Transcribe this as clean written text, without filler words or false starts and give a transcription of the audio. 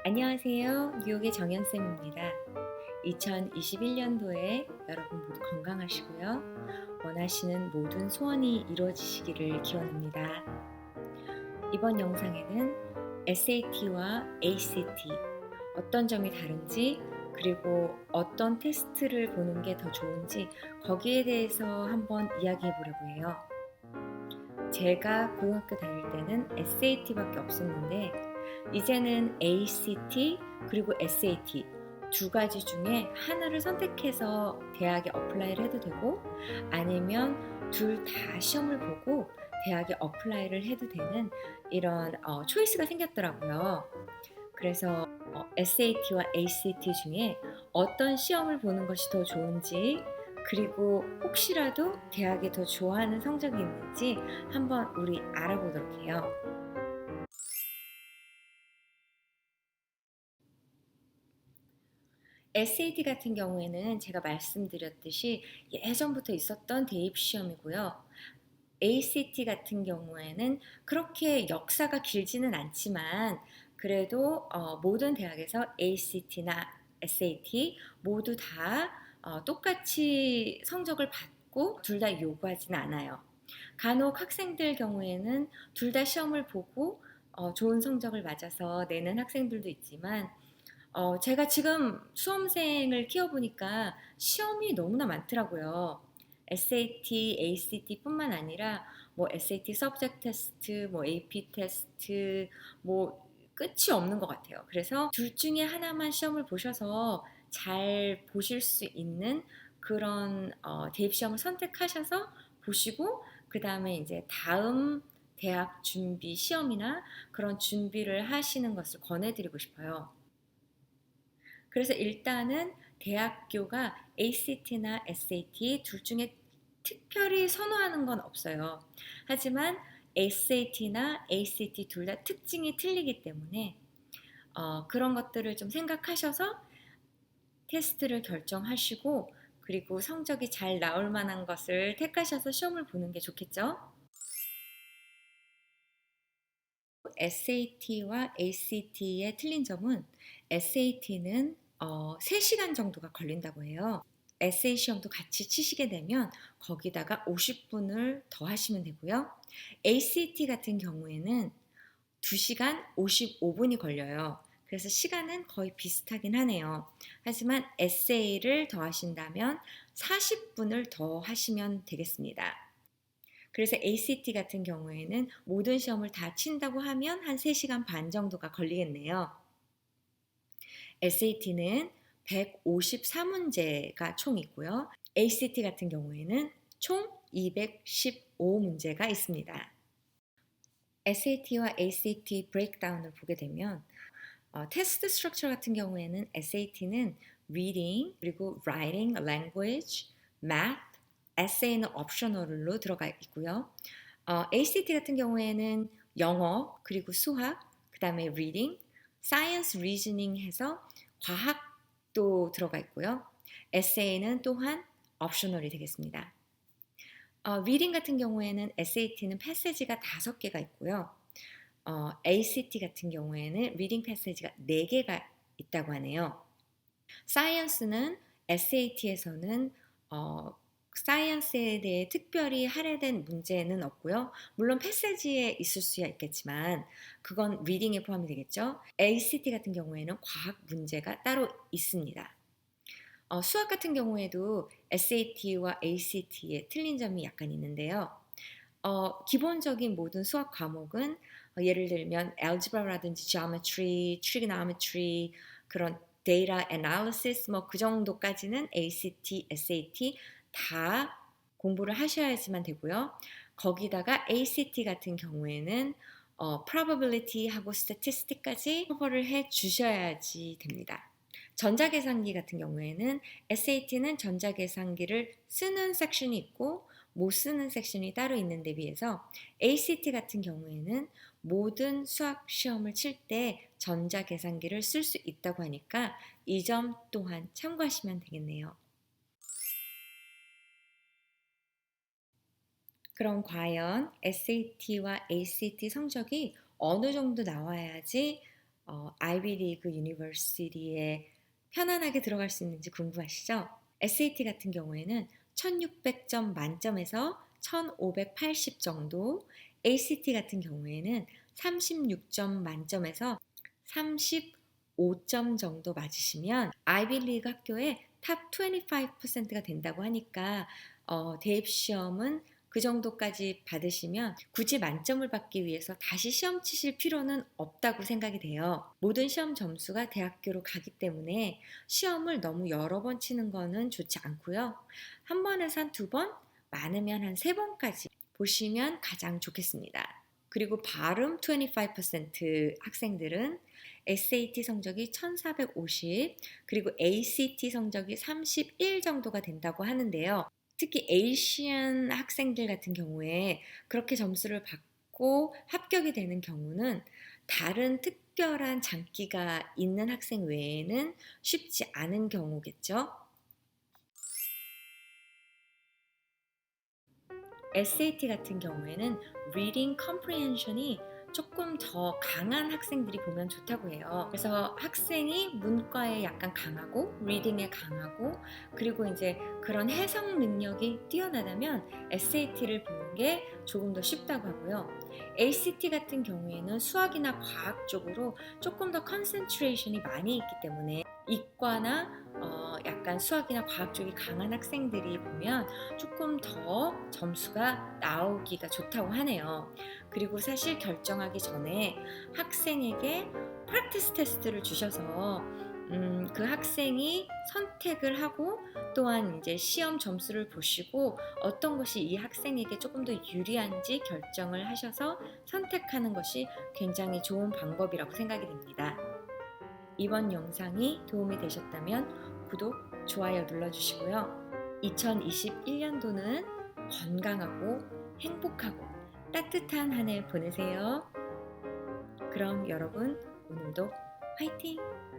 안녕하세요. 뉴욕의 정연쌤입니다. 2021년도에 여러분 모두 건강하시고요. 원하시는 모든 소원이 이루어지시기를 기원합니다. 이번 영상에는 SAT와 ACT 어떤 점이 다른지 그리고 어떤 테스트를 보는 게 더 좋은지 거기에 대해서 한번 이야기해 보려고 해요. 제가 고등학교 다닐 때는 SAT밖에 없었는데 이제는 ACT 그리고 SAT 두 가지 중에 하나를 선택해서 대학에 어플라이를 해도 되고 아니면 둘 다 시험을 보고 대학에 어플라이를 해도 되는 이런 초이스가 생겼더라고요. 그래서 SAT와 ACT 중에 어떤 시험을 보는 것이 더 좋은지 그리고 혹시라도 대학에 더 좋아하는 성적이 있는지 한번 우리 알아보도록 해요. SAT 같은 경우에는 제가 말씀드렸듯이 예전부터 있었던 대입 시험이고요. ACT 같은 경우에는 그렇게 역사가 길지는 않지만 그래도 모든 대학에서 ACT나 SAT 모두 다 똑같이 성적을 받고 둘 다 요구하지는 않아요. 간혹 학생들 경우에는 둘 다 시험을 보고 좋은 성적을 맞아서 내는 학생들도 있지만 제가 지금 수험생을 키워보니까 시험이 너무나 많더라고요. SAT, ACT뿐만 아니라 뭐 SAT 서브젝트 테스트, 뭐 AP 테스트, 뭐 끝이 없는 것 같아요. 그래서 둘 중에 하나만 시험을 보셔서 잘 보실 수 있는 그런 대입 시험을 선택하셔서 보시고 그 다음에 이제 다음 대학 준비 시험이나 그런 준비를 하시는 것을 권해드리고 싶어요. 그래서 일단은 대학교가 ACT나 SAT 둘 중에 특별히 선호하는 건 없어요. 하지만 SAT나 ACT 둘 다 특징이 틀리기 때문에 그런 것들을 좀 생각하셔서 테스트를 결정하시고 그리고 성적이 잘 나올 만한 것을 택하셔서 시험을 보는 게 좋겠죠. SAT와 ACT의 틀린 점은 SAT는 3시간 정도가 걸린다고 해요. 에세이 시험도 같이 치시게 되면 거기다가 50분을 더 하시면 되고요. ACT 같은 경우에는 2시간 55분이 걸려요. 그래서 시간은 거의 비슷하긴 하네요. 하지만 에세이를 더 하신다면 40분을 더 하시면 되겠습니다. 그래서 ACT 같은 경우에는 모든 시험을 다 친다고 하면 한 3시간 반 정도가 걸리겠네요. SAT는 154문제가 총 있고요. ACT 같은 경우에는 총 215문제가 있습니다. SAT와 ACT 브레이크다운을 보게 되면 테스트 스트럭처 같은 경우에는 SAT는 reading, 그리고 writing, language, math, essay는 옵셔널로 들어가 있고요. ACT 같은 경우에는 영어, 그리고 수학, 그 다음에 reading, science, reasoning 해서 과학도 들어가 있고요. essay는 또한 옵셔널이 되겠습니다. reading 같은 경우에는 SAT는 패세지가 5개가 있고요. ACT 같은 경우에는 reading 패세지가 4개가 있다고 하네요. 사이언스는 SAT에서는 사이언스에 대해 특별히 할애된 문제는 없고요. 물론 패세지에 있을 수야 있겠지만 그건 리딩에 포함이 되겠죠. ACT 같은 경우에는 과학 문제가 따로 있습니다. 수학 같은 경우에도 SAT와 ACT의 틀린 점이 약간 있는데요. 기본적인 모든 수학 과목은 예를 들면 algebra라든지 geometry, trigonometry, 그런 data analysis 뭐 그 정도까지는 ACT, SAT 다 공부를 하셔야지만 되고요. 거기다가 ACT 같은 경우에는 probability하고 statistic까지 커버를 해 주셔야지 됩니다. 전자계산기 같은 경우에는 SAT는 전자계산기를 쓰는 섹션이 있고 못 쓰는 섹션이 따로 있는데 비해서 ACT 같은 경우에는 모든 수학 시험을 칠 때 전자계산기를 쓸 수 있다고 하니까 이 점 또한 참고하시면 되겠네요. 그럼 과연 SAT와 ACT 성적이 어느 정도 나와야지 아이비 리그 유니버시티에 편안하게 들어갈 수 있는지 궁금하시죠? SAT 같은 경우에는 1600점 만점에서 1580 정도, ACT 같은 경우에는 36점 만점에서 35점 정도 맞으시면 아이비 리그 학교의 탑 25%가 된다고 하니까 대입 시험은 그 정도까지 받으시면 굳이 만점을 받기 위해서 다시 시험 치실 필요는 없다고 생각이 돼요. 모든 시험 점수가 대학교로 가기 때문에 시험을 너무 여러 번 치는 거는 좋지 않고요. 한 번에서 한 두 번, 많으면 한 세 번까지 보시면 가장 좋겠습니다. 그리고 발음 25% 학생들은 SAT 성적이 1450, 그리고 ACT 성적이 31 정도가 된다고 하는데요. 특히 에이시안 학생들 같은 경우에 그렇게 점수를 받고 합격이 되는 경우는 다른 특별한 장기가 있는 학생 외에는 쉽지 않은 경우겠죠. SAT 같은 경우에는 Reading Comprehension이 조금 더 강한 학생들이 보면 좋다고 해요. 그래서 학생이 문과에 약간 강하고 리딩에 강하고 그리고 이제 그런 해석 능력이 뛰어나다면 SAT를 보는 게 조금 더 쉽다고 하고요. ACT 같은 경우에는 수학이나 과학 쪽으로 조금 더 컨센트레이션이 많이 있기 때문에 이과나 약간 수학이나 과학 쪽이 강한 학생들이 보면 조금 더 점수가 나오기가 좋다고 하네요. 그리고 사실 결정하기 전에 학생에게 프랙티스 테스트를 주셔서 그 학생이 선택을 하고 또한 이제 시험 점수를 보시고 어떤 것이 이 학생에게 조금 더 유리한지 결정을 하셔서 선택하는 것이 굉장히 좋은 방법이라고 생각이 됩니다. 이번 영상이 도움이 되셨다면 구독, 좋아요 눌러주시고요. 2021년도는 건강하고 행복하고 따뜻한 한 해 보내세요. 그럼 여러분 오늘도 화이팅!